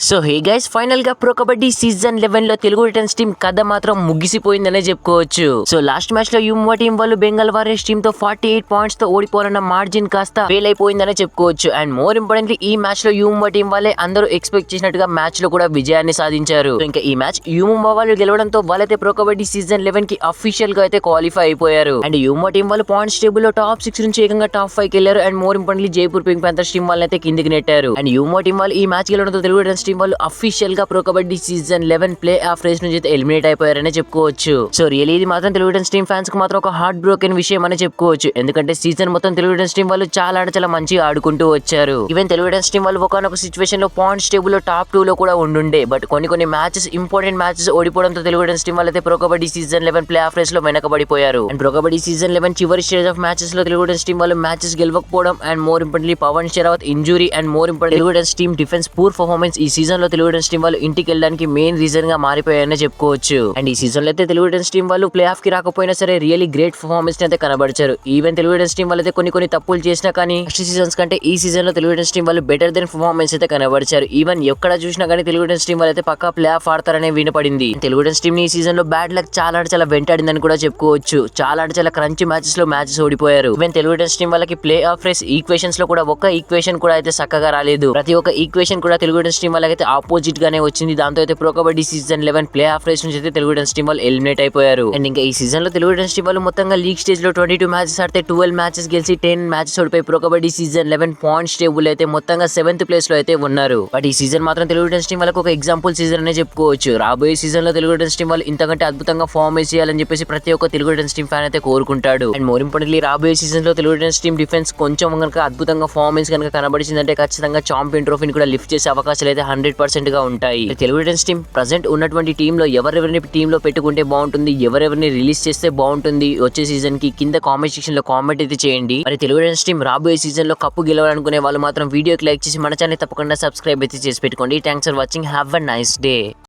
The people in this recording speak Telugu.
సో హే గైస్, ఫైనల్ గా ప్రో కబడ్డీ సీజన్ 11 లో తెలుగు టైటన్స్ టీం కథ మాత్రం ముగిసిపోయిందనే చెప్పుకోవచ్చు. సో లాస్ట్ మ్యాచ్ లో యువ టీం వాళ్ళు బెంగాల్ వారియర్స్ టీం తో 48 పాయింట్స్ తో ఓడిపోవాలన్న మార్జిన్ కాస్త ఫెయిల్ అయిపోయిందనే చెప్పుకోవచ్చు. అండ్ మోర్ ఇంపార్టెంట్లీ ఈ మ్యాచ్ లో యువ టీం వాళ్ళే అందరూ ఎక్స్పెక్ట్ చేసినట్టుగా మ్యాచ్ లో కూడా విజయాన్ని సాధించారు. ఇంకా ఈ మ్యాచ్ యువ వాళ్ళు గెలవడంతో వాళ్ళైతే ప్రో కబడ్డీ సీజన్ 11 కి అఫీషియల్ గా అయితే క్వాలిఫై అయిపోయారు. అండ్ యువ టీం వాళ్ళు పాయింట్స్ టేబుల్ లో టాప్ 6 నుంచి ఏకంగా టాప్ 5 కి వెళ్లారు. And more importantly Jaipur Pink Panthers team వాళ్ళైతే కిందికి నెట్టారు. అండ్ యువ టీం వాళ్ళు ఈ మ్యాచ్ గెలవడంతో తెలుగు టైటన్స్ టీం వాళ్ళు అఫీషియల్ గా pro kabaddi season 11 play off race నుంచి అయితే ఎలిమినేట్ అయిపోయారనే చెప్పుకోవచ్చు. సో రియల్లీ ఇది మాత్రం తెలుగు టైటన్స్ టీం ఫ్యాన్స్ కి మాత్రం ఒక హార్ట్ బ్రోకెన్ విషయం అని చెప్పుకోవచ్చు. ఎందుకంటే సీజన్ మొత్తం తెలుగు టైటన్స్ టీం వాళ్ళు చాలా మంచిగా ఆడుకుంటూ వచ్చారు. ఈవెన్ తెలుగు టైటన్స్ టీం వాళ్ళు ఒకనొక సిచువేషన్ లో పాయింట్స్ టేబుల్ లో టాప్ 2 లో కూడా ఉండుండే. బట్ కొన్ని మ్యాచెస్ ఇంపార్టెంట్ మ్యాచెస్ ఓడిపోవడంతో తెలుగు టైటన్స్ టీం వాళ్ళు అయితే pro kabaddi season 11 play off race లో వెనకబడిపోయారు. అండ్ ప్రో కబడ్డీ సీజన్ 11 చివరి స్టేజ్ ఆఫ్ మ్యాచెస్ లో తెలుగు టైటన్స్ టీం వాళ్ళు మ్యాచెస్ గెలవకపోవడం and more importantly Pawan Sehrawat injury and more important Telugu Titans team defence poor performance ఈ సీజన్ లో తెలుగు టైటన్స్ టీం వాళ్ళు ఇంటికి వెళ్ళడానికి మెయిన్ రీజన్ గా మారిపోయాయని చెప్పుకోవచ్చు. అండ్ ఈ సీజన్ లో అయితే తెలుగు టైటన్స్ టీం వాళ్ళు ప్లే ఆఫ్ కి రాకపోయినా సరే రియల్లీ గ్రేట్ పర్ఫార్మెన్స్ అయితే కనబరిచారు. ఈవెన్ తెలుగు టైటన్స్ టీం వాళ్ళు అయితే కొన్ని తప్పులు చేసినా కానీ నెక్స్ట్ సీజన్స్ కంటే ఈ సీజన్ లో తెలుగు టైటన్స్ టీం వాళ్ళు బెటర్ దెన్ పర్ఫార్మెన్స్ అయితే కనబరిచారు. ఈవెన్ ఎక్కడ చూసినా కానీ తెలుగు టైటన్స్ టీం వాళ్ళు అయితే పక్కా ప్లే ఆఫ్ ఆడతారనే వినపడింది. తెలుగు టైటన్స్ టీం ఈ సీజన్ లో బ్యాడ్ లక్ చాలా వెంటాడిందని కూడా చెప్పుకోవచ్చు. చాలా క్రంచ్ మ్యాచెస్ లో మ్యాచెస్ ఓడిపోయారు. ఈవెన్ తెలుగు టైటన్స్ టీం వాళ్ళకి ప్లే ఆఫ్ రేస్ ఈక్వేషన్స్ లో కూడా ఒక్క ఈక్వేషన్ కూడా అయితే చక్కగా రాలేదు. ప్రతి ఒక్క ఈక్వేషన్ కూడా తెలుగు టైటన్స్ టీం వాళ్ళకి అయితే ఆపోజిట్ గానే వచ్చింది. దాంతో అయితే pro kabaddi season 11 play off race నుంచి అయితే తెలుగు టైటన్స్ టీం వాళ్ళు ఎలిమినేట్ అయిపోయారు. అండ్ ఇంకా ఈ సీజన్ లో తెలుగు టైటన్స్ టీం వాళ్ళు మొత్తంగా లీగ్ స్టేజ్ లో 22 మ్యాచెస్ ఆడితే 12 మ్యాచెస్ గెలిచి 10 మ్యాచెస్ ఓడిపోయి pro kabaddi season 11 points table అయితే మొత్తంగా 7th ప్లేస్ లో అయితే ఉన్నారు. బట్ ఈ సీజన్ మాత్రం తెలుగు టైటన్స్ టీం వాళ్ళకి ఒక ఎగ్జాంపుల్ సీజన్ అనే చెప్పుకోవచ్చు. రాబోయే సీజన్ లో తెలుగు టైటన్స్ టీం వాళ్ళు ఇంతకంటే అద్భుతంగా ఫార్మ్ చేయాలని చెప్పేసి ప్రతి ఒక్క తెలుగు టైటన్స్ టీం ఫ్యాన్ అయితే కోరుకుంటాడు. అండ్ మోర్ ఇంపార్టెంట్లీ రాబోయే సీజన్ లో తెలుగు టైటన్స్ టీం డిఫెన్స్ కొంచెం కనుక అద్భుతంగా పర్ఫార్మెన్స్ కనుక కనబడిచిందంటే ఖచ్చితంగా ఛాంపియన్ ట్రోఫీని కూడా లిఫ్ట్ చేసే అవకాశాలు అయితే 100% గా ఉంటాయి. తెలుగు టైటన్స్ టీం ప్రెసెంట్ ఉన్నటువంటి టీమ్ లో ఎవరెవరిని టీమ్ లో పెట్టుకుంటే బాగుంటుంది, ఎవరెవరిని రిలీజ్ చేస్తే బాగుంటుంది వచ్చే సీజన్ కి కింద కామెంట్ సెక్షన్ లో కామెంట్ అయితే చేయండి. మరి తెలుగు టైటన్స్ టీం రాబోయే సీజన్ లో కప్పు గెలవాలనుకునే వాళ్ళు మాత్రం వీడియోకి లైక్ చేసి మన ఛానల్ తప్పకుండా సబ్స్క్రైబ్ అయితే చేసి పెట్టుకోండి. Thanks for watching. Have a nice day.